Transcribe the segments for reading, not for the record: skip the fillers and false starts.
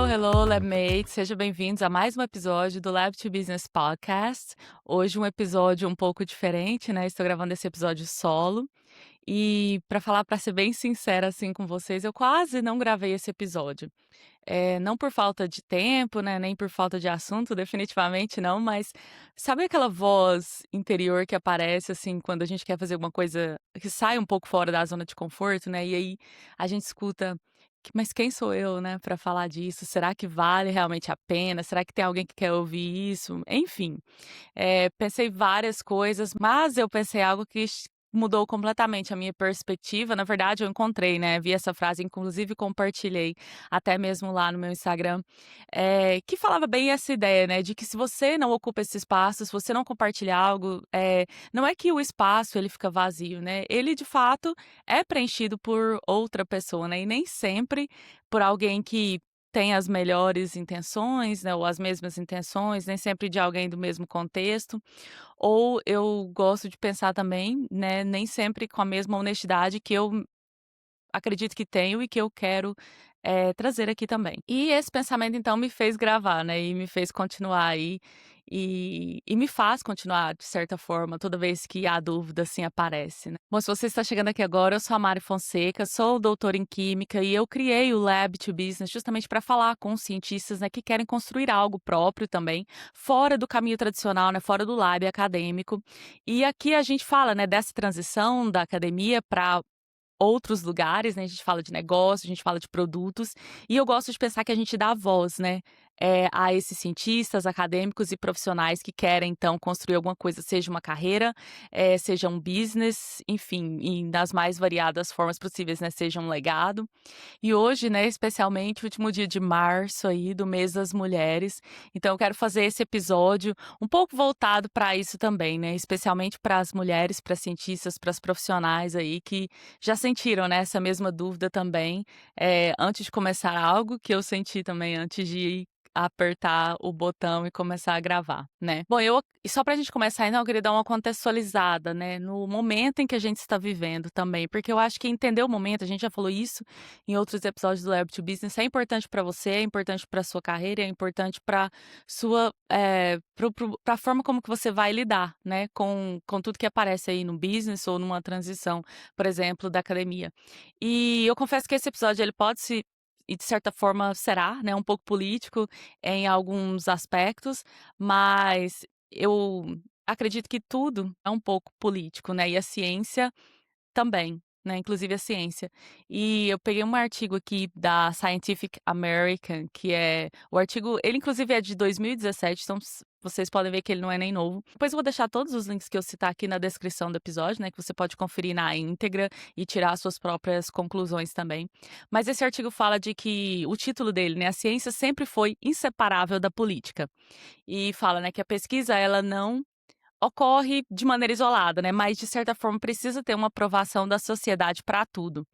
hello, Labmates! Sejam bem-vindos a mais um episódio do Lab to Business Podcast. Hoje um episódio um pouco diferente, né? Estou gravando esse episódio solo. E para ser bem sincera assim com vocês, eu quase não gravei esse episódio. Não por falta de tempo, né, nem por falta de assunto, definitivamente não, mas sabe aquela voz interior que aparece, assim, quando a gente quer fazer alguma coisa que sai um pouco fora da zona de conforto, né, e aí a gente escuta: "Mas quem sou eu, né, para falar disso? Será que vale realmente a pena? Será que tem alguém que quer ouvir isso?". Enfim, pensei várias coisas, mas eu pensei algo que mudou completamente a minha perspectiva. Na verdade, eu encontrei, né, vi essa frase, inclusive compartilhei até mesmo lá no meu Instagram, que falava bem essa ideia, né, de que se você não ocupa esse espaço, se você não compartilha algo, não é que o espaço ele fica vazio, né, ele de fato é preenchido por outra pessoa, né, e nem sempre por alguém que tem as melhores intenções, né, ou as mesmas intenções, nem sempre de alguém do mesmo contexto, ou eu gosto de pensar também, né, nem sempre com a mesma honestidade que eu acredito que tenho e que eu quero, trazer aqui também. E esse pensamento então me fez gravar, né, e me fez continuar aí, e me faz continuar de certa forma toda vez que a dúvida, assim, aparece, né. Bom, se você está chegando aqui agora, eu sou a Mari Fonseca, sou doutora em química e eu criei o Lab to Business justamente para falar com cientistas, né, que querem construir algo próprio também, fora do caminho tradicional, né, fora do lab acadêmico. E aqui a gente fala, né, dessa transição da academia para outros lugares, né, a gente fala de negócio, a gente fala de produtos, e eu gosto de pensar que a gente dá voz, né, a esses cientistas, acadêmicos e profissionais que querem então construir alguma coisa, seja uma carreira, seja um business, enfim, e das mais variadas formas possíveis, né, seja um legado. E hoje, né, especialmente o último dia de março aí do mês das mulheres, então eu quero fazer esse episódio um pouco voltado para isso também, né, especialmente para as mulheres, para cientistas, para as profissionais aí que já sentiram, né, essa mesma dúvida também, antes de começar algo que eu senti também antes de apertar o botão e começar a gravar, né. Bom, e só pra gente começar então, eu queria dar uma contextualizada, né, no momento em que a gente está vivendo também, porque eu acho que entender o momento, a gente já falou isso em outros episódios do Lab to Business, é importante para você, é importante para sua carreira, é importante para sua, para a forma como que você vai lidar, né, com tudo que aparece aí no business ou numa transição, por exemplo, da academia. E eu confesso que esse episódio ele pode se e de certa forma será, né, um pouco político em alguns aspectos, mas eu acredito que tudo é um pouco político, né, e a ciência também, né, inclusive a ciência. E eu peguei um artigo aqui da Scientific American, que é o artigo ele inclusive é de 2017, então vocês podem ver que ele não é nem novo. Depois eu vou deixar todos os links que eu citar aqui na descrição do episódio, né, que você pode conferir na íntegra e tirar suas próprias conclusões também. Mas esse artigo fala de que o título dele, né, "A ciência sempre foi inseparável da política". E fala, né, que a pesquisa ela não ocorre de maneira isolada, né, mas de certa forma precisa ter uma aprovação da sociedade para tudo.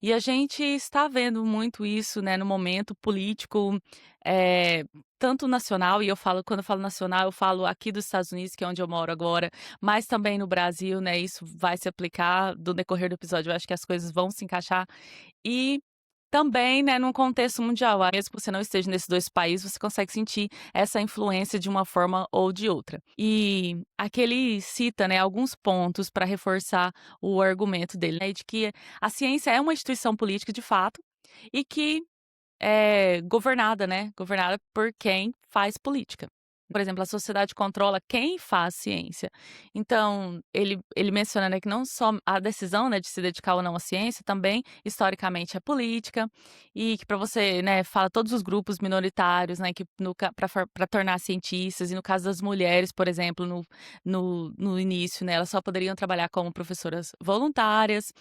E a gente está vendo muito isso, né, no momento político, eh, tanto nacional, e eu falo quando eu falo nacional, eu falo aqui dos Estados Unidos, que é onde eu moro agora, mas também no Brasil, né, isso vai se aplicar do decorrer do episódio, eu acho que as coisas vão se encaixar. E também, né, num contexto mundial, mesmo que você não esteja nesses 2 países, você consegue sentir essa influência de uma forma ou de outra. E aqui ele cita, né, alguns pontos para reforçar o argumento dele, né, de que a ciência é uma instituição política de fato, e que é governada, né, governada por quem faz política. Por exemplo, a sociedade controla quem faz ciência. Então, ele menciona, né, que não só a decisão, né, de se dedicar ou não à ciência, também historicamente é política, e que para você, né, fala todos os grupos minoritários, né, que no para tornar cientistas, e no caso das mulheres, por exemplo, no início, né, elas só poderiam trabalhar como professoras voluntárias,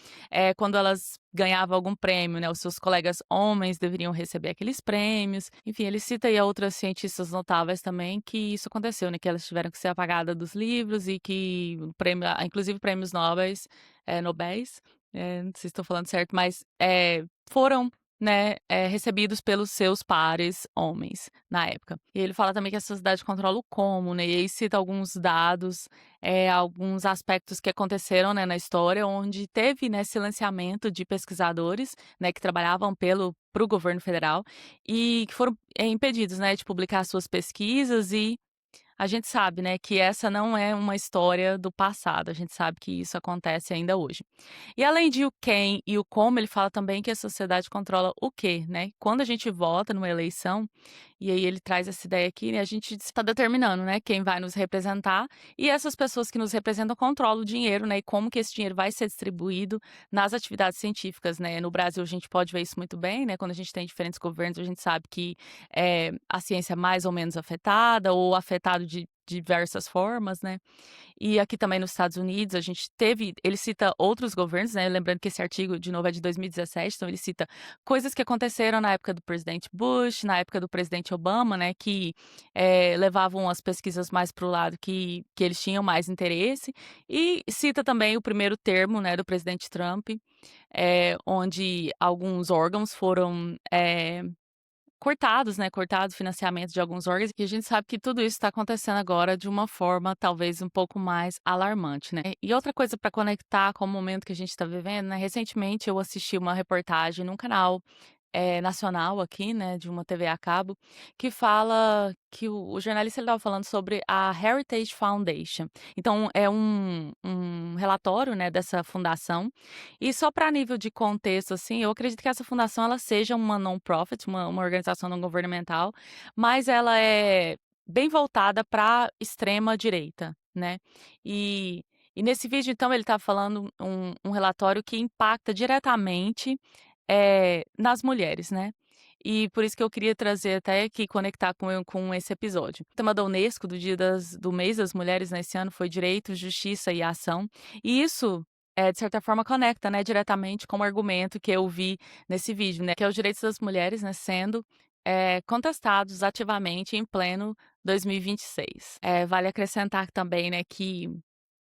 quando elas ganhavam algum prêmio, né, os seus colegas homens deveriam receber aqueles prêmios. Enfim, ele cita aí outras cientistas notáveis também que isso aconteceu, né, que elas tiveram que ser apagadas dos livros e que o prêmio inclusive prêmios nobres, nobéis, não sei se estou falando certo, mas, foram né, recebidos pelos seus pares homens, na época. E ele fala também que a sociedade controla o como, né, e aí cita alguns dados, alguns aspectos que aconteceram, né, na história, onde teve, né, silenciamento de pesquisadores, né, que trabalhavam para o governo federal e que foram, impedidos, né, de publicar suas pesquisas e a gente sabe, né, que essa não é uma história do passado, a gente sabe que isso acontece ainda hoje. E além de o quem e o como, ele fala também que a sociedade controla o quê, né. Quando a gente vota numa eleição, e aí ele traz essa ideia aqui, né, a gente está determinando, né, quem vai nos representar, e essas pessoas que nos representam controlam o dinheiro, né, e como que esse dinheiro vai ser distribuído nas atividades científicas, né. No Brasil a gente pode ver isso muito bem, né, quando a gente tem diferentes governos, a gente sabe que, a ciência é mais ou menos afetada ou afetado de diversas formas, né. E aqui também nos Estados Unidos a gente teve ele cita outros governos, né, lembrando que esse artigo de novo é de 2017, então ele cita coisas que aconteceram na época do presidente Bush, na época do presidente Obama, né, que, levavam as pesquisas mais para o lado que eles tinham mais interesse, e cita também o primeiro termo, né, do presidente Trump, onde alguns órgãos foram, cortados, né, cortado o financiamento de alguns órgãos, e a gente sabe que tudo isso está acontecendo agora de uma forma talvez um pouco mais alarmante, né. E outra coisa para conectar com o momento que a gente está vivendo, né, recentemente eu assisti uma reportagem num canal, nacional aqui, né, de uma TV a cabo, que fala que o jornalista ele estava falando sobre a Heritage Foundation. Então é um relatório, né, dessa fundação, e só para nível de contexto, assim, eu acredito que essa fundação ela seja uma non-profit, uma organização não governamental, mas ela é bem voltada pra extrema direita, né. E e nesse vídeo então ele tá falando um relatório que impacta diretamente nas mulheres, né. E por isso que eu queria trazer até aqui, conectar com esse episódio. O tema da Unesco do mês das mulheres nesse ano foi direito, justiça e ação. E isso, de certa forma conecta, né, diretamente com o argumento que eu vi nesse vídeo, né, que é os direitos das mulheres, né, sendo, contestados ativamente em pleno 2026. Vale acrescentar também, né, que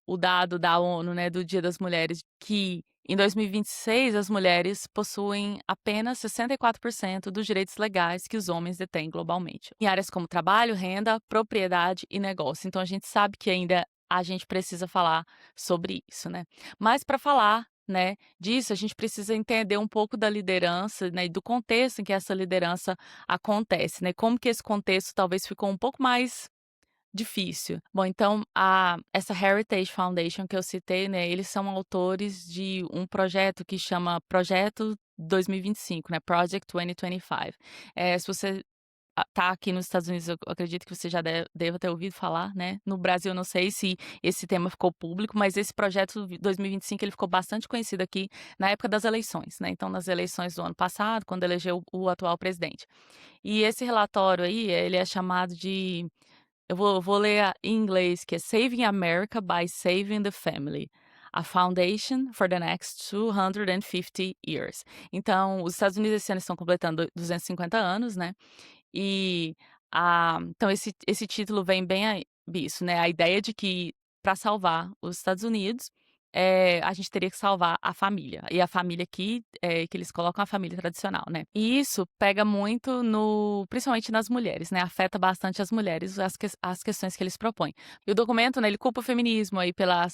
o dado da ONU, né, do Dia das Mulheres, que em 2026 as mulheres possuem apenas 64% dos direitos legais que os homens detêm globalmente, em áreas como trabalho, renda, propriedade e negócio. Então a gente sabe que ainda a gente precisa falar sobre isso, né. Mas para falar, né, disso, a gente precisa entender um pouco da liderança, né, e do contexto em que essa liderança acontece, né, como que esse contexto talvez ficou um pouco mais difícil. Bom, então essa Heritage Foundation que eu citei, né, eles são autores de um projeto que chama Projeto 2025, né, Project 2025. Se você tá aqui nos Estados Unidos, eu acredito que você já deva ter ouvido falar, né. No Brasil, eu não sei se esse tema ficou público, mas esse projeto 2025 ele ficou bastante conhecido aqui na época das eleições, né, então nas eleições do ano passado, quando elegeu o atual presidente. E esse relatório aí, ele é chamado de eu vou ler em inglês, que é Saving America by Saving the Family, a Foundation for the Next 250 Years. Então, os Estados Unidos esse ano estão completando 250 anos, né, e então esse título vem bem a isso, né, a ideia de que para salvar os Estados Unidos, a gente teria que salvar a família, e a família aqui, que eles colocam a família tradicional, né. E isso pega muito no principalmente nas mulheres, né, afeta bastante as mulheres, as questões que eles propõem. E o documento, né, ele culpa o feminismo aí pela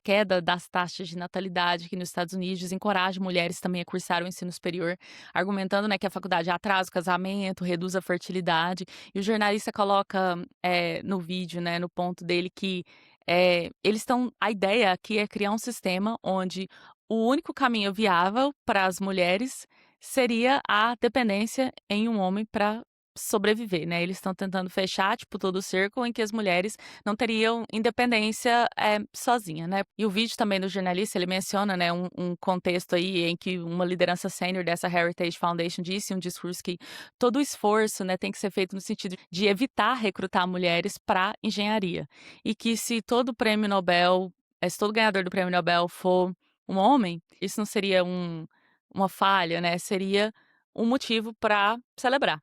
queda das taxas de natalidade aqui nos Estados Unidos, desencoraja mulheres também a cursar o ensino superior, argumentando, né, que a faculdade atrasa o casamento, reduz a fertilidade. E o jornalista coloca, no vídeo, né, no ponto dele que, eles estão a ideia aqui é criar um sistema onde o único caminho viável para as mulheres seria a dependência em um homem para sobreviver, né. Eles estão tentando fechar, tipo, todo o cerco em que as mulheres não teriam independência, sozinha, né. E o vídeo também do jornalista, ele menciona, né, um contexto aí em que uma liderança sênior dessa Heritage Foundation disse em um discurso que todo o esforço, né, tem que ser feito no sentido de evitar recrutar mulheres para engenharia. E que se todo prêmio Nobel se todo ganhador do prêmio Nobel for um homem, isso não seria uma falha, né, seria um motivo para celebrar.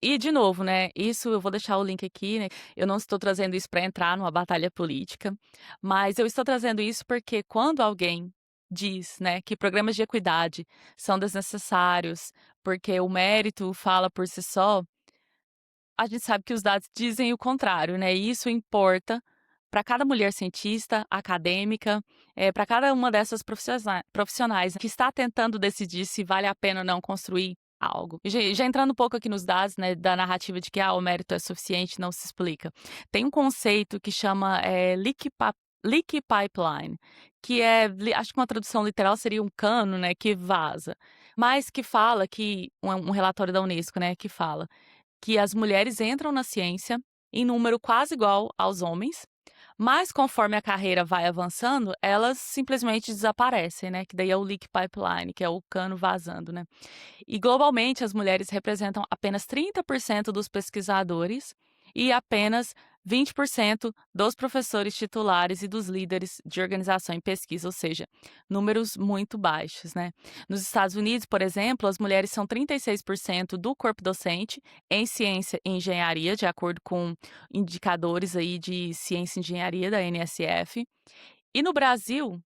E de novo, né, isso eu vou deixar o link aqui, né, eu não estou trazendo isso para entrar numa batalha política, mas eu estou trazendo isso porque quando alguém diz, né, que programas de equidade são desnecessários, porque o mérito fala por si só, a gente sabe que os dados dizem o contrário, né, e isso importa para cada mulher cientista, acadêmica, para cada uma dessas profissionais que está tentando decidir se vale a pena ou não construir algo. E já entrando um pouco aqui nos dados, né, da narrativa de que, o mérito é suficiente, não se explica. Tem um conceito que chama, leaky pipeline, que acho que uma tradução literal seria um cano, né, que vaza, mas que fala que um relatório da Unesco, né, que fala que as mulheres entram na ciência em número quase igual aos homens, mas conforme a carreira vai avançando, elas simplesmente desaparecem, né, que daí é o leak pipeline, que é o cano vazando, né. E globalmente as mulheres representam apenas 30% dos pesquisadores e apenas 20% dos professores titulares e dos líderes de organização em pesquisa, ou seja, números muito baixos, né. Nos Estados Unidos, por exemplo, as mulheres são 36% do corpo docente em ciência e engenharia, de acordo com indicadores aí de ciência e engenharia da NSF. E no Brasil,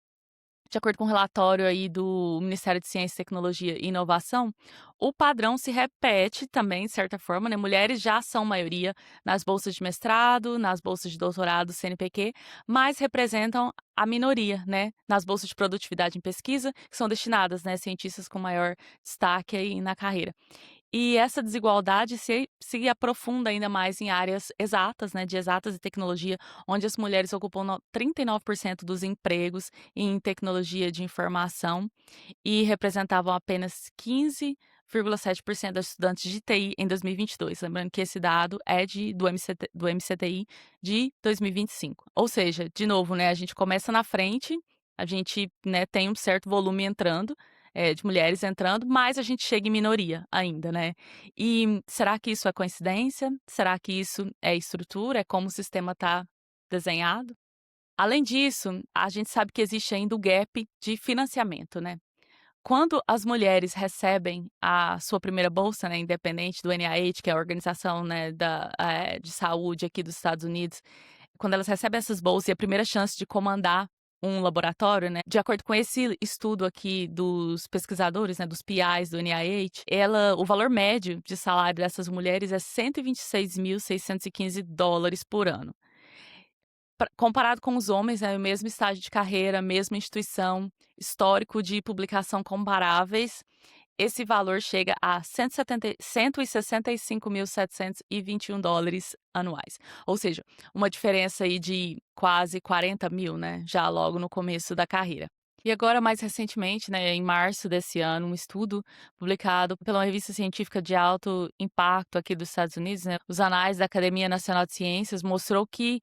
de acordo com um relatório aí do Ministério de Ciência, Tecnologia e Inovação, o padrão se repete também, de certa forma, né? Mulheres já são maioria nas bolsas de mestrado, nas bolsas de doutorado, CNPq, mas representam a minoria, né? Nas bolsas de produtividade em pesquisa, que são destinadas, né, a cientistas com maior destaque aí na carreira. E essa desigualdade se aprofunda ainda mais em áreas exatas, né, de exatas e tecnologia, onde as mulheres ocupam 39% dos empregos em tecnologia de informação e representavam apenas 15,7% das estudantes de TI em 2022. Lembrando que esse dado é do MCTI de 2025. Ou seja, de novo, né, a gente começa na frente, a gente, né, tem um certo volume entrando, de mulheres entrando, mas a gente chega em minoria ainda, né. E será que isso é coincidência? Será que isso é estrutura? É como o sistema está desenhado? Além disso, a gente sabe que existe ainda o gap de financiamento, né. Quando as mulheres recebem a sua primeira bolsa, né, independente do NIH, que é a organização, né, de saúde aqui dos Estados Unidos, quando elas recebem essas bolsas e a primeira chance de comandar um laboratório, né, de acordo com esse estudo aqui dos pesquisadores, né, dos PIs do NIH, o valor médio de salário dessas mulheres é $126.615 por ano. Comparado com os homens, né, o mesmo estágio de carreira, mesma instituição, histórico de publicação comparáveis, esse valor chega a $165.721 anuais. Ou seja, uma diferença aí de quase 40.000, né, já logo no começo da carreira. E agora, mais recentemente, né, em março desse ano, um estudo publicado pela uma revista científica de alto impacto aqui dos Estados Unidos, né, os Anais da Academia Nacional de Ciências, mostrou que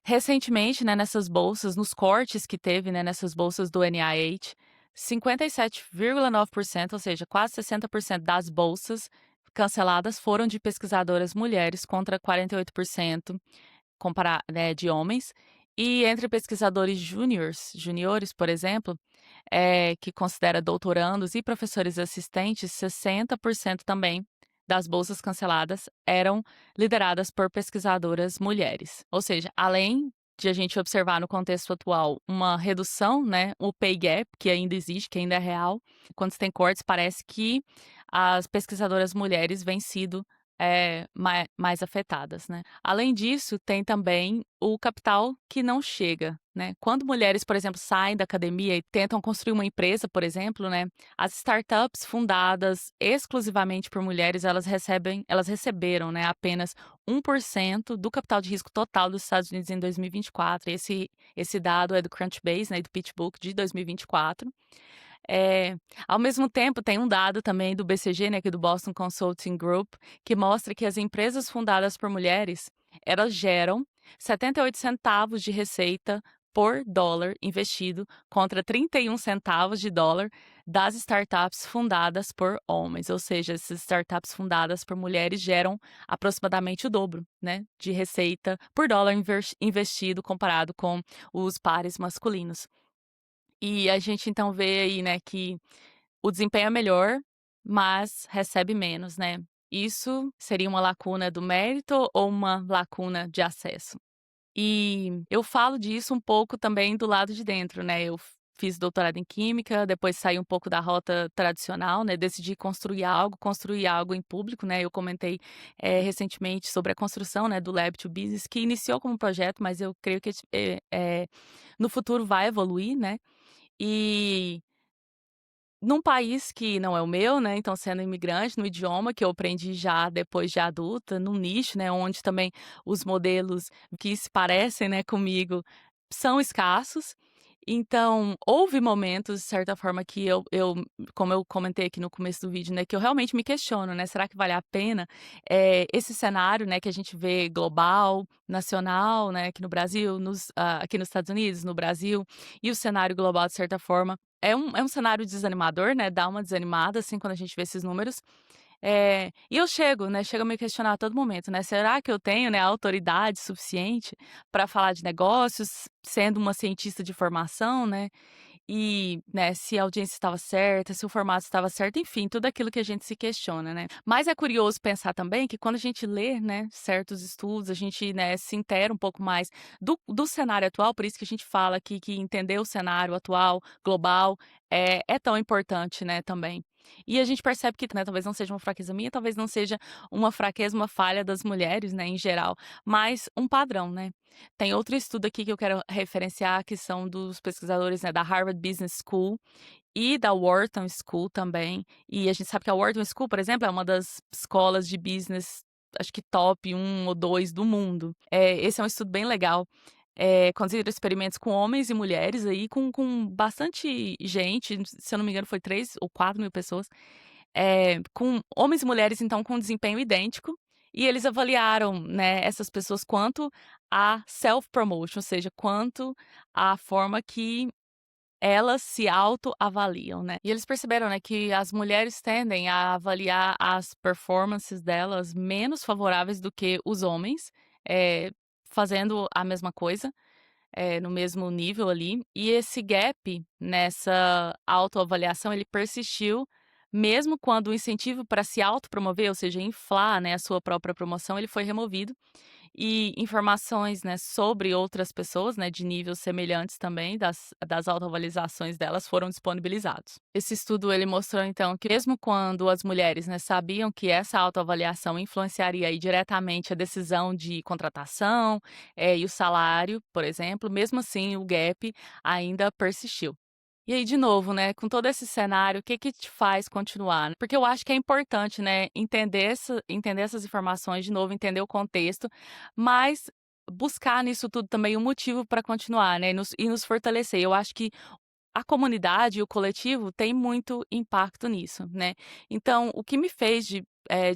recentemente, né, nessas bolsas, nos cortes que teve, né, nessas bolsas do NIH, 57,9%, ou seja, quase 60% das bolsas canceladas foram de pesquisadoras mulheres contra 48% né, de homens. E entre pesquisadores juniores, por exemplo, que considera doutorandos e professores assistentes, 60% também das bolsas canceladas eram lideradas por pesquisadoras mulheres. Ou seja, além de a gente observar no contexto atual uma redução, né, o pay gap, que ainda existe, que ainda é real, quando se tem cortes, parece que as pesquisadoras mulheres vêm sido mais afetadas, né. Além disso, tem também o capital que não chega, né. Quando mulheres, por exemplo, saem da academia e tentam construir uma empresa, por exemplo, né, as startups fundadas exclusivamente por mulheres, elas receberam, né, apenas 1% do capital de risco total dos Estados Unidos em 2024. Esse dado é do Crunchbase, né, e do PitchBook de 2024. Eh, Ao mesmo tempo, tem um dado também do BCG, né, que é do Boston Consulting Group, que mostra que as empresas fundadas por mulheres, elas geram 78 centavos de receita por dólar investido contra 31 centavos de dólar das startups fundadas por homens, ou seja, essas startups fundadas por mulheres geram aproximadamente o dobro, né, de receita por dólar investido comparado com os pares masculinos. E a gente então vê aí, né, que o desempenho é melhor, mas recebe menos, né. Isso seria uma lacuna do mérito ou uma lacuna de acesso? E eu falo disso um pouco também do lado de dentro, né, eu fiz doutorado em química, depois saí um pouco da rota tradicional, né, decidi construir algo em público, né, eu comentei, recentemente sobre a construção, né, do Lab to Business, que iniciou como projeto, mas eu creio que no futuro vai evoluir, né, e num país que não é o meu, né, então sendo imigrante, no idioma que eu aprendi já depois de adulta, num nicho, né, onde também os modelos que se parecem, né, comigo são escassos. Então, houve momentos, de certa forma, que eu como eu comentei aqui no começo do vídeo, né, que eu realmente me questiono, né, será que vale a pena, esse cenário, né, que a gente vê global, nacional, né, aqui no Brasil, aqui nos Estados Unidos, no Brasil, e o cenário global, de certa forma, é um cenário desanimador, né, dá uma desanimada, assim, quando a gente vê esses números. E eu chego a me questionar a todo momento, né, será que eu tenho, né, autoridade suficiente para falar de negócios, sendo uma cientista de formação, né, e, né, se a audiência estava certa, se o formato estava certo, enfim, tudo aquilo que a gente se questiona, né. Mas é curioso pensar também que quando a gente lê, né, certos estudos, a gente, né, se inteira um pouco mais do cenário atual, por isso que a gente fala aqui que entender o cenário atual, global, é tão importante, né, também. E a gente percebe que, né, talvez não seja uma fraqueza minha, talvez não seja uma fraqueza, uma falha das mulheres, né, em geral, mas um padrão, né. Tem outro estudo aqui que eu quero referenciar, que são dos pesquisadores, né, da Harvard Business School e da Wharton School também. E a gente sabe que a Wharton School, por exemplo, é uma das escolas de business, acho que top um ou 2 do mundo. Esse é um estudo bem legal. Conduziram experimentos com homens e mulheres aí, com bastante gente, se eu não me engano foi 3 ou 4.000 pessoas, com homens e mulheres, então, com desempenho idêntico, e eles avaliaram, né, essas pessoas quanto a self-promotion, ou seja, quanto a forma que elas se autoavaliam, né. E eles perceberam, né, que as mulheres tendem a avaliar as performances delas menos favoráveis do que os homens, fazendo a mesma coisa, no mesmo nível ali, e esse gap nessa autoavaliação ele persistiu, mesmo quando o incentivo para se autopromover, ou seja, inflar, né, a sua própria promoção, ele foi removido, e informações, né, sobre outras pessoas, né, de níveis semelhantes também das autoavaliações delas foram disponibilizados. Esse estudo ele mostrou então que mesmo quando as mulheres, né, sabiam que essa autoavaliação influenciaria aí diretamente a decisão de contratação, e o salário, por exemplo, mesmo assim o gap ainda persistiu. E aí, de novo, né, com todo esse cenário, o que que te faz continuar? Porque eu acho que é importante, né, entender essas informações de novo, entender o contexto, mas buscar nisso tudo também um motivo para continuar, né, e nos fortalecer. Eu acho que a comunidade e o coletivo tem muito impacto nisso, né. Então, o que me fez de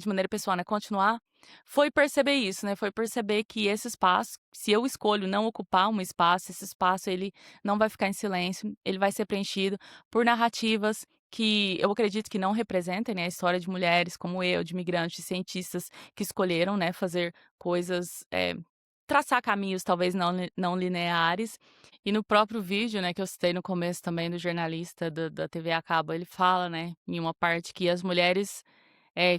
maneira pessoal, né, continuar, foi perceber isso, né, foi perceber que esse espaço, se eu escolho não ocupar um espaço, esse espaço ele não vai ficar em silêncio, ele vai ser preenchido por narrativas que eu acredito que não representem, né, a história de mulheres como eu, de imigrantes, de cientistas que escolheram, né, fazer coisas, traçar caminhos talvez não lineares. E no próprio vídeo, né, que eu citei no começo também do jornalista da TV a cabo, ele fala, né, em uma parte que as mulheres,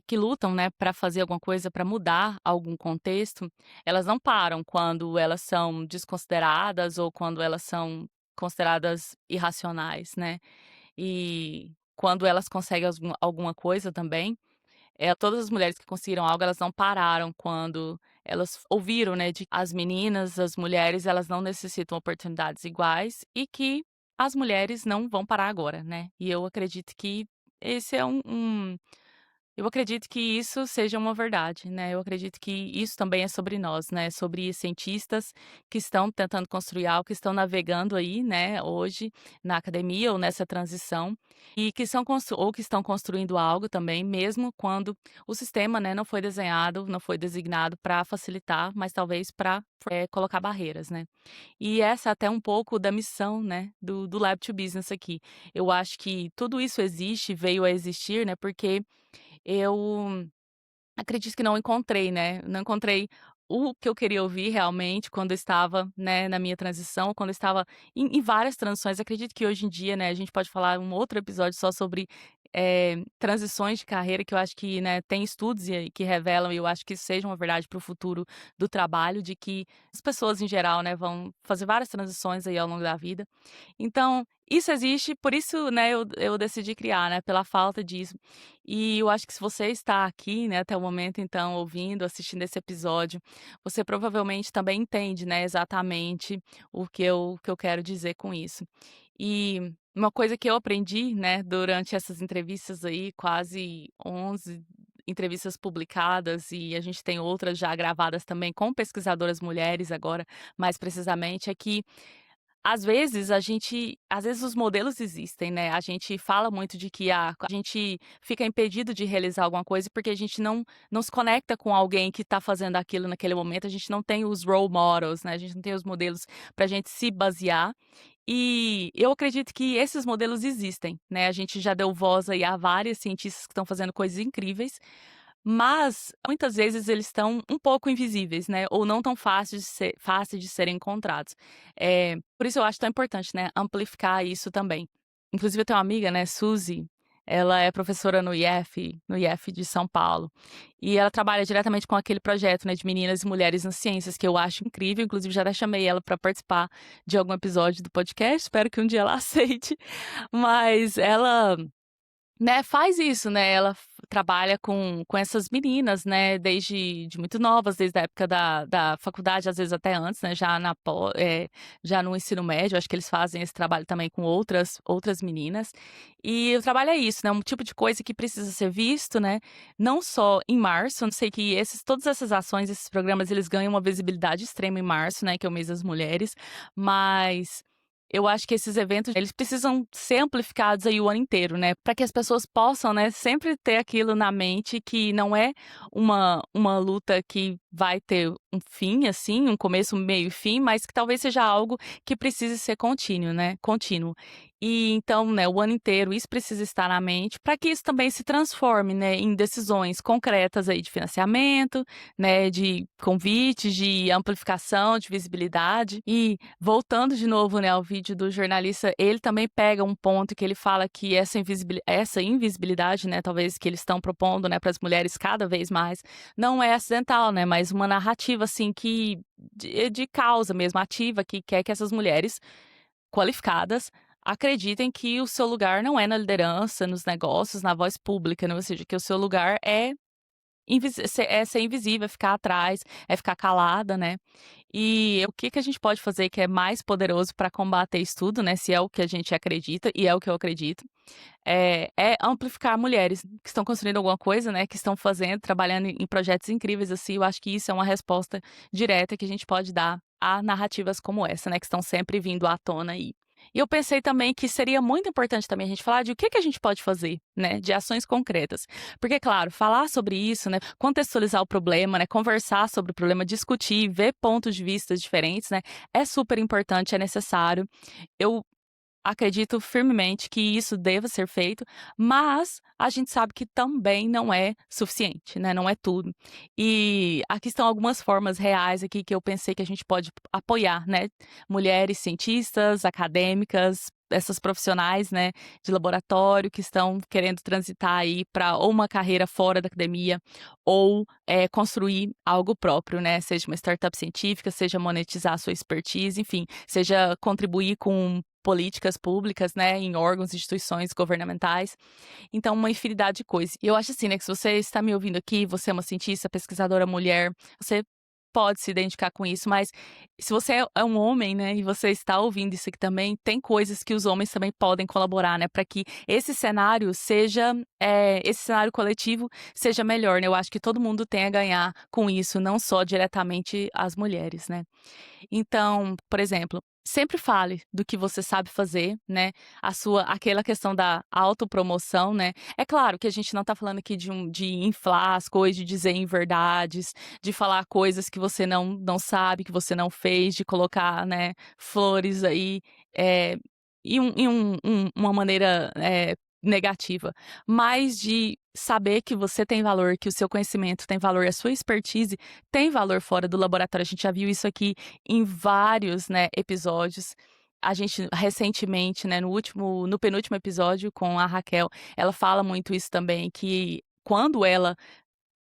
que lutam, né, para fazer alguma coisa, para mudar algum contexto, elas não param quando elas são desconsideradas ou quando elas são consideradas irracionais, né. E quando elas conseguem alguma coisa também, todas as mulheres que conseguiram algo, elas não pararam quando elas ouviram, né, de que as meninas, as mulheres, elas não necessitam oportunidades iguais e que as mulheres não vão parar agora, né. E eu acredito que esse é eu acredito que isso seja uma verdade, né, eu acredito que isso também é sobre nós, né, sobre cientistas que estão tentando construir algo, que estão navegando aí, né, hoje na academia ou nessa transição, e que que estão construindo algo também, mesmo quando o sistema, né, não foi desenhado, não foi designado para facilitar, mas talvez para colocar barreiras, né. E essa é até um pouco da missão, né, do Lab to Business aqui. Eu acho que tudo isso existe, veio a existir, né, porque eu acredito que não encontrei, né, não encontrei o que eu queria ouvir realmente quando eu estava, né, na minha transição, quando eu estava em várias transições. Acredito que hoje em dia, né, a gente pode falar um outro episódio só sobre, transições de carreira que eu acho que, né, tem estudos que revelam, e eu acho que isso seja uma verdade para o futuro do trabalho, de que as pessoas em geral, né, vão fazer várias transições aí ao longo da vida. Então, isso existe, por isso, né, eu decidi criar, né, pela falta disso. E eu acho que se você está aqui, né, até o momento, então, ouvindo, assistindo esse episódio, você provavelmente também entende, né, exatamente o que eu quero dizer com isso. E uma coisa que eu aprendi, né, durante essas entrevistas aí, quase 11 entrevistas publicadas, e a gente tem outras já gravadas também com pesquisadoras mulheres agora, mais precisamente, é que às vezes os modelos existem, né, a gente fala muito de que a gente fica impedido de realizar alguma coisa, porque a gente não se conecta com alguém que está fazendo aquilo naquele momento, a gente não tem os role models, né, a gente não tem os modelos para a gente se basear. E eu acredito que esses modelos existem, né, a gente já deu voz aí a várias cientistas que estão fazendo coisas incríveis, mas muitas vezes eles estão um pouco invisíveis, né, ou não tão fáceis de serem encontrados. Por isso eu acho tão importante, né, amplificar isso também. Inclusive eu tenho uma amiga, né, Suzy, ela é professora no IF de São Paulo, e ela trabalha diretamente com aquele projeto, né, de meninas e mulheres nas ciências, que eu acho incrível, inclusive já até chamei ela para participar de algum episódio do podcast, espero que um dia ela aceite, mas ela, né, faz isso, né, ela trabalha com essas meninas, né, desde de muito novas, desde a época da faculdade, às vezes até antes, né, já no ensino médio, acho que eles fazem esse trabalho também com outras meninas. E o trabalho é isso, né, um tipo de coisa que precisa ser visto, né, não só em março, eu sei que todas essas ações, esses programas, eles ganham uma visibilidade extrema em março, né, que é o mês das mulheres, mas eu acho que esses eventos, eles precisam ser amplificados aí o ano inteiro, né, para que as pessoas possam, né, sempre ter aquilo na mente que não é uma luta que vai ter um fim, assim, um começo, um meio e fim, mas que talvez seja algo que precise ser contínuo, né, contínuo. E então, né, o ano inteiro isso precisa estar na mente para que isso também se transforme, né, em decisões concretas aí de financiamento, né, de convites, de amplificação, de visibilidade. E voltando de novo, né, ao vídeo do jornalista, ele também pega um ponto que ele fala que essa invisibilidade, né, talvez que eles estão propondo, né, para as mulheres cada vez mais, não é acidental, né, mas uma narrativa assim que de causa mesmo ativa que quer que essas mulheres qualificadas acreditem que o seu lugar não é na liderança, nos negócios, na voz pública, né, ou seja, que o seu lugar é ser invisível, é ficar atrás, é ficar calada, né. E o que que a gente pode fazer que é mais poderoso para combater isso tudo, né, se é o que a gente acredita, e é o que eu acredito, é amplificar mulheres que estão construindo alguma coisa, né, que estão fazendo, trabalhando em projetos incríveis, assim, eu acho que isso é uma resposta direta que a gente pode dar a narrativas como essa, né, que estão sempre vindo à tona aí. E eu pensei também que seria muito importante também a gente falar de o que que a gente pode fazer, né, de ações concretas. Porque, claro, falar sobre isso, né, contextualizar o problema, né, conversar sobre o problema, discutir, ver pontos de vista diferentes, né, é super importante, é necessário. Eu acredito firmemente que isso deva ser feito, mas a gente sabe que também não é suficiente, né, não é tudo. E aqui estão algumas formas reais aqui que eu pensei que a gente pode apoiar, né, mulheres cientistas, acadêmicas, essas profissionais, né, de laboratório que estão querendo transitar aí para ou uma carreira fora da academia ou, construir algo próprio, né, seja uma startup científica, seja monetizar a sua expertise, enfim, seja contribuir com políticas públicas, né, em órgãos, instituições governamentais, então uma infinidade de coisas. E eu acho assim, né, que se você está me ouvindo aqui, você é uma cientista, pesquisadora mulher, você pode se identificar com isso, mas se você é um homem, né, e você está ouvindo isso aqui também, tem coisas que os homens também podem colaborar, né, para que esse cenário coletivo seja melhor, né, eu acho que todo mundo tem a ganhar com isso, não só diretamente as mulheres, né. Então, por exemplo, sempre fale do que você sabe fazer, né, aquela questão da autopromoção, né. É claro que a gente não está falando aqui de inflar as coisas, de dizer inverdades, de falar coisas que você não sabe, que você não fez, de colocar, né, flores aí, eh, uma maneira, negativa, mas de saber que você tem valor, que o seu conhecimento tem valor, a sua expertise tem valor fora do laboratório. A gente já viu isso aqui em vários, né, episódios. a gente recentemente, né, no penúltimo episódio com a Raquel, ela fala muito isso também, que quando ela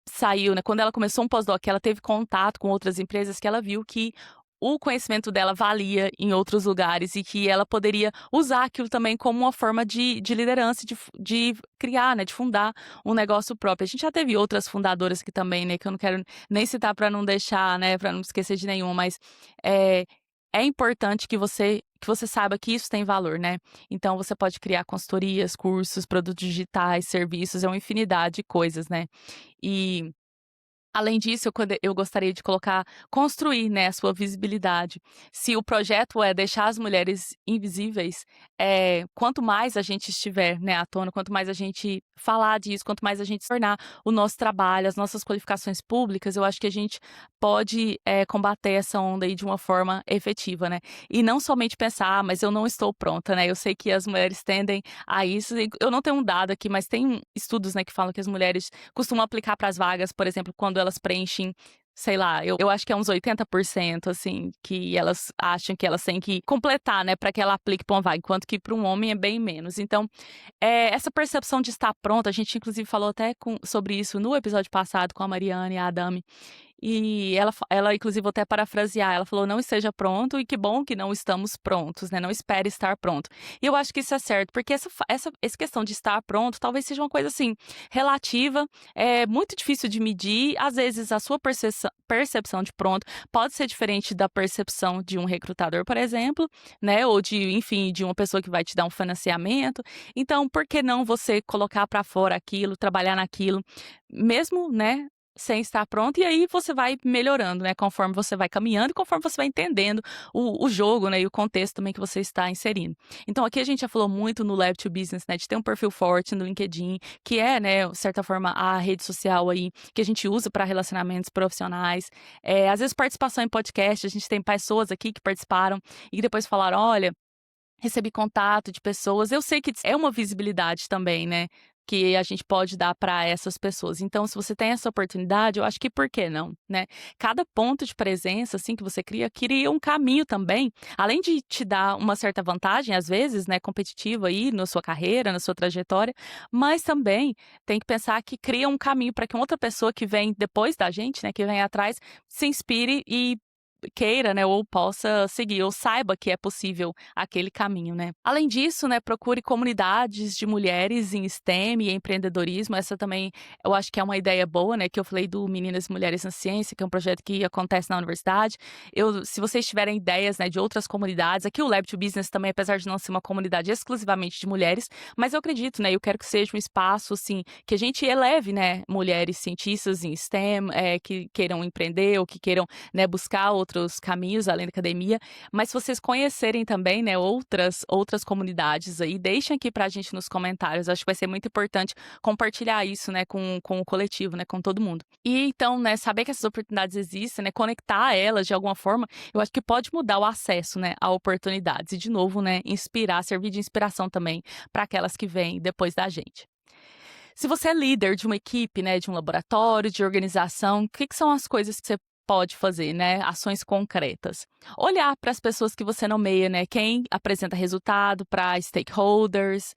saiu, né, quando ela começou um pós-doc, que ela teve contato com outras empresas, que ela viu que o conhecimento dela valia em outros lugares e que ela poderia usar aquilo também como uma forma de liderança, de criar, né, de fundar um negócio próprio. A gente já teve outras fundadoras que também, né, que eu não quero nem citar para não deixar, né, para não esquecer de nenhuma, mas é, é importante que você saiba que isso tem valor, né? Então você pode criar consultorias, cursos, produtos digitais, serviços, é uma infinidade de coisas, né? E além disso, eu gostaria de construir, né, a sua visibilidade. Se o projeto é deixar as mulheres invisíveis, quanto mais a gente estiver, né, à tona, quanto mais a gente falar disso, quanto mais a gente tornar o nosso trabalho, as nossas qualificações públicas, eu acho que a gente pode, combater essa onda aí de uma forma efetiva, né. E não somente pensar: "Ah, mas eu não estou pronta", né. Eu sei que as mulheres tendem a isso, e eu não tenho um dado aqui, mas tem estudos, né, que falam que as mulheres costumam aplicar para as vagas, por exemplo, quando elas preenchem, sei lá, eu acho que é uns 80%, assim, que elas acham que elas têm que completar, né, para que ela aplique para uma vaga, enquanto que para um homem é bem menos. Então, essa percepção de estar pronta, a gente inclusive falou até sobre isso no episódio passado com a Mariana e a Adami, e ela inclusive vou até parafrasear, ela falou: "Não esteja pronto e que bom que não estamos prontos, né, não espere estar pronto". E eu acho que isso é certo, porque essa questão de estar pronto talvez seja uma coisa, assim, relativa, é muito difícil de medir, às vezes a sua percepção de pronto pode ser diferente da percepção de um recrutador, por exemplo, né, ou de, enfim, de uma pessoa que vai te dar um financiamento. Então, por que não você colocar para fora aquilo, trabalhar naquilo, mesmo, né, sem estar pronto, e aí você vai melhorando, né, conforme você vai caminhando e conforme você vai entendendo o jogo, né, e o contexto também que você está inserindo. Então aqui a gente já falou muito no Lab to Business, né, de ter um perfil forte no LinkedIn, que é, né, de certa forma, a rede social aí que a gente usa para relacionamentos profissionais. Às vezes participação em podcast, a gente tem pessoas aqui que participaram e que depois falaram: "Olha, recebi contato de pessoas". Eu sei que é uma visibilidade também, né, que a gente pode dar para essas pessoas. Então, se você tem essa oportunidade, eu acho que por que não, né? Cada ponto de presença, assim, que você cria um caminho também, além de te dar uma certa vantagem, às vezes, né, competitiva aí na sua carreira, na sua trajetória, mas também tem que pensar que cria um caminho para que uma outra pessoa que vem depois da gente, né, que vem atrás, se inspire e queira, né, ou possa seguir, ou saiba que é possível aquele caminho, né. Além disso, né, procure comunidades de mulheres em STEM e empreendedorismo, essa também eu acho que é uma ideia boa, né, que eu falei do Meninas e Mulheres na Ciência, que é um projeto que acontece na universidade. Se vocês tiverem ideias, né, de outras comunidades, aqui o Lab to Business também, apesar de não ser uma comunidade exclusivamente de mulheres, mas eu acredito, né, eu quero que seja um espaço, assim, que a gente eleve, né, mulheres cientistas em STEM, que queiram empreender ou que queiram, né, buscar outros caminhos além da academia, mas se vocês conhecerem também, né, outras comunidades aí, deixem aqui pra gente nos comentários, acho que vai ser muito importante compartilhar isso, né, com o coletivo, né, com todo mundo. E então, né, saber que essas oportunidades existem, né, conectar elas de alguma forma, eu acho que pode mudar o acesso, né, a oportunidades e de novo, né, servir de inspiração também para aquelas que vêm depois da gente. Se você é líder de uma equipe, né, de um laboratório, de organização, o que são as coisas que você pode fazer, né? Ações concretas. Olhar para as pessoas que você nomeia, né? Quem apresenta resultado para stakeholders,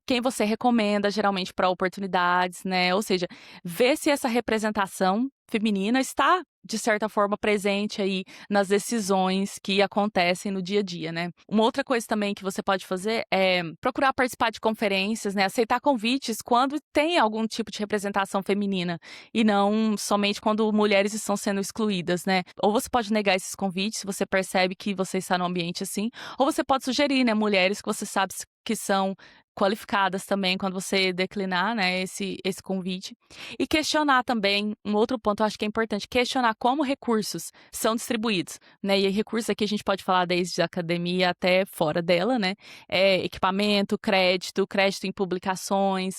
quem você recomenda geralmente para oportunidades, né? Ou seja, ver se essa representação feminina está, de certa forma, presente aí nas decisões que acontecem no dia a dia, né. Uma outra coisa também que você pode fazer é procurar participar de conferências, né, aceitar convites quando tem algum tipo de representação feminina, e não somente quando mulheres estão sendo excluídas, né. Ou você pode negar esses convites, se você percebe que você está num ambiente assim, ou você pode sugerir, né, mulheres que você sabe que são qualificadas também quando você declinar, né, esse convite. E questionar também, um outro ponto eu acho que é importante, questionar como recursos são distribuídos, né, e recursos aqui a gente pode falar desde a academia até fora dela, né, equipamento, crédito em publicações,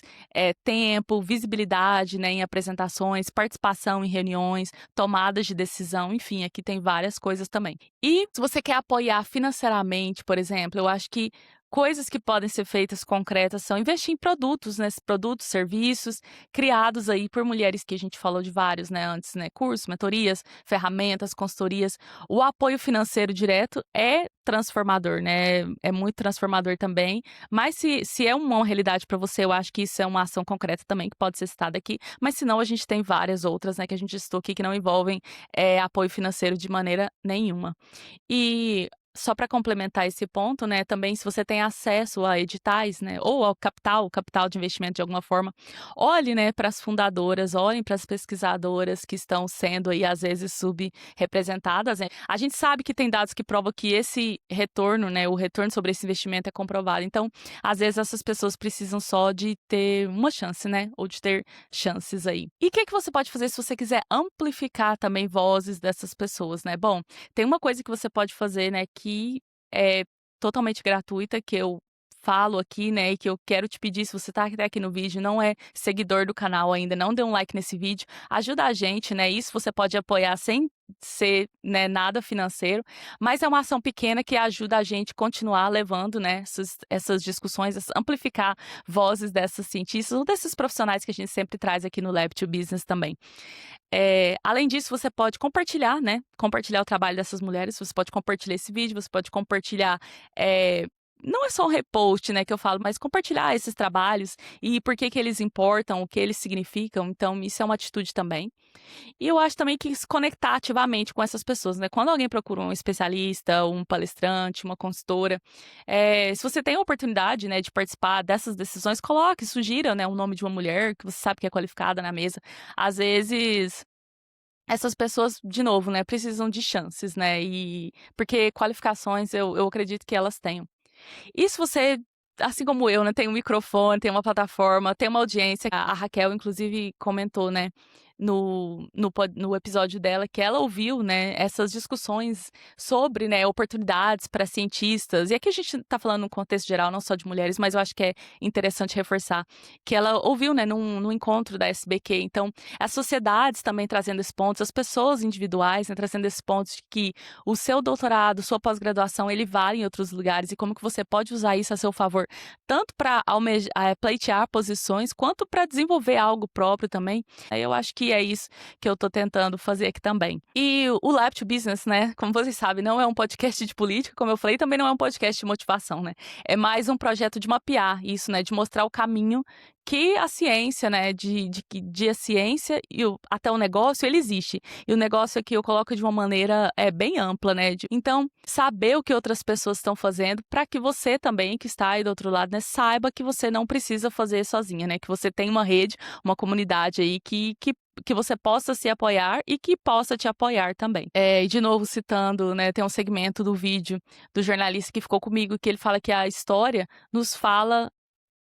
tempo, visibilidade, né, em apresentações, participação em reuniões, tomadas de decisão, enfim, aqui tem várias coisas também. E se você quer apoiar financeiramente, por exemplo, eu acho que coisas que podem ser feitas concretas são investir em produtos, né? Produtos, serviços, criados aí por mulheres, que a gente falou de vários, né, antes, né? Cursos, mentorias, ferramentas, consultorias. O apoio financeiro direto é transformador, né? É muito transformador também. Mas se é uma realidade para você, eu acho que isso é uma ação concreta também que pode ser citada aqui. Mas se não, a gente tem várias outras, né, que a gente listou aqui que não envolvem apoio financeiro de maneira nenhuma. E só para complementar esse ponto, né, também se você tem acesso a editais, né, ou ao capital de investimento de alguma forma, olhe, né, para as fundadoras, olhem para as pesquisadoras que estão sendo aí às vezes subrepresentadas, né. A gente sabe que tem dados que provam que esse retorno, né, o retorno sobre esse investimento é comprovado. Então, às vezes essas pessoas precisam só de ter uma chance, né, ou de ter chances aí. E o que você pode fazer se você quiser amplificar também vozes dessas pessoas, né? Bom, tem uma coisa que você pode fazer, né, que é totalmente gratuita, que eu falo aqui, né, e que eu quero te pedir, se você tá até aqui no vídeo, não é seguidor do canal ainda, não dê um like nesse vídeo, ajuda a gente, né, isso você pode apoiar sem ser, né, nada financeiro, mas é uma ação pequena que ajuda a gente continuar levando, né, essas discussões, amplificar vozes dessas cientistas ou desses profissionais que a gente sempre traz aqui no Lab to Business também. Além disso, você pode compartilhar, né? Compartilhar o trabalho dessas mulheres, você pode compartilhar esse vídeo, você pode compartilhar. Não é só um repost, né, que eu falo, mas compartilhar esses trabalhos e por que eles importam, o que eles significam. Então, isso é uma atitude também. E eu acho também que se conectar ativamente com essas pessoas, né? Quando alguém procura um especialista, um palestrante, uma consultora, se você tem a oportunidade, né, de participar dessas decisões, coloque, sugira, né, o nome de uma mulher que você sabe que é qualificada na mesa. Às vezes essas pessoas, de novo, né, precisam de chances, né, e porque qualificações eu acredito que elas tenham. E se você, assim como eu, né, tem um microfone, tem uma plataforma, tem uma audiência, a Raquel inclusive comentou, né, no episódio dela, que ela ouviu, né, essas discussões sobre, né, oportunidades para cientistas, e aqui a gente está falando num contexto geral, não só de mulheres, mas eu acho que é interessante reforçar, que ela ouviu, né, num encontro da SBQ. Então, as sociedades também trazendo esses pontos, as pessoas individuais, né, trazendo esses pontos de que o seu doutorado, sua pós-graduação, ele vale em outros lugares, e como que você pode usar isso a seu favor, tanto para pleitear posições, quanto para desenvolver algo próprio também. Eu acho que é isso que eu tô tentando fazer aqui também. E o Lab to Business, né, como vocês sabem, não é um podcast de política, como eu falei, também não é um podcast de motivação, né? É mais um projeto de mapear isso, né, de mostrar o caminho que a ciência, né, de a ciência e até o negócio, ele existe. E o negócio aqui eu coloco de uma maneira bem ampla, né? Então, saber o que outras pessoas estão fazendo para que você também, que está aí do outro lado, né, saiba que você não precisa fazer sozinha, né? Que você tem uma rede, uma comunidade aí que você possa se apoiar e que possa te apoiar também. E de novo citando, né, tem um segmento do vídeo do jornalista que ficou comigo, que ele fala que a história nos fala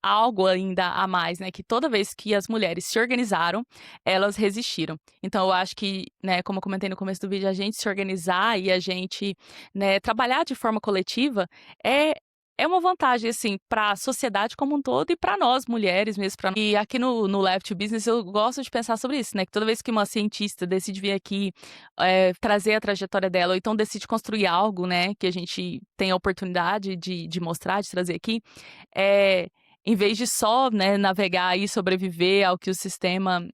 algo ainda a mais, né, que toda vez que as mulheres se organizaram, elas resistiram. Então eu acho que, né, como eu comentei no começo do vídeo, a gente se organizar e a gente, né, trabalhar de forma coletiva é uma vantagem, assim, para a sociedade como um todo e para nós, mulheres mesmo. E aqui no Lab to Business eu gosto de pensar sobre isso, né? Que toda vez que uma cientista decide vir aqui trazer a trajetória dela, ou então decide construir algo, né? Que a gente tem a oportunidade de mostrar, de trazer aqui, em vez de só, né, navegar e sobreviver ao que o sistema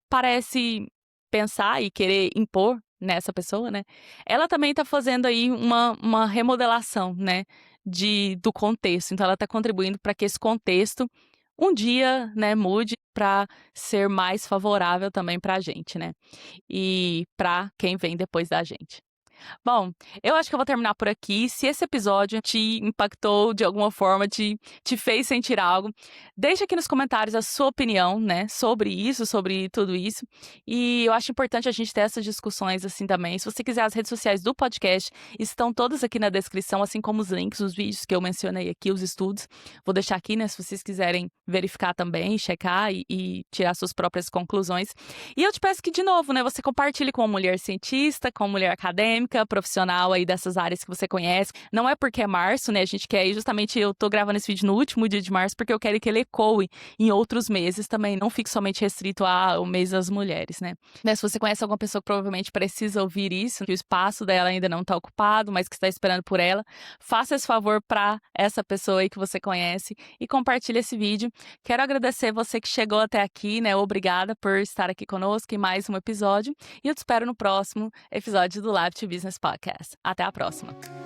parece pensar e querer impor nessa pessoa, né, ela também está fazendo aí uma remodelação, né, do contexto. Então ela está contribuindo para que esse contexto um dia, né, mude para ser mais favorável também para a gente, né, e para quem vem depois da gente. Bom, eu acho que eu vou terminar por aqui. Se esse episódio te impactou de alguma forma, te fez sentir algo, deixa aqui nos comentários a sua opinião, né, sobre tudo isso. E eu acho importante a gente ter essas discussões assim também. Se você quiser, as redes sociais do podcast estão todas aqui na descrição, assim como os links, os vídeos que eu mencionei aqui, os estudos. Vou deixar aqui, né, se vocês quiserem verificar também, checar e tirar suas próprias conclusões. E eu te peço que, de novo, né, você compartilhe com uma mulher cientista, com uma mulher acadêmica, dica profissional aí dessas áreas que você conhece. Não é porque é março, né? A gente quer ir justamente, eu tô gravando esse vídeo no último dia de março, porque eu quero que ele ecoe em outros meses também, não fique somente restrito ao mês das mulheres, né? Se você conhece alguma pessoa que provavelmente precisa ouvir isso, que o espaço dela ainda não tá ocupado, mas que está esperando por ela, faça esse favor para essa pessoa aí que você conhece e compartilhe esse vídeo. Quero agradecer você que chegou até aqui, né? Obrigada por estar aqui conosco em mais um episódio. E eu te espero no próximo episódio do Live to Business Podcast. Até a próxima!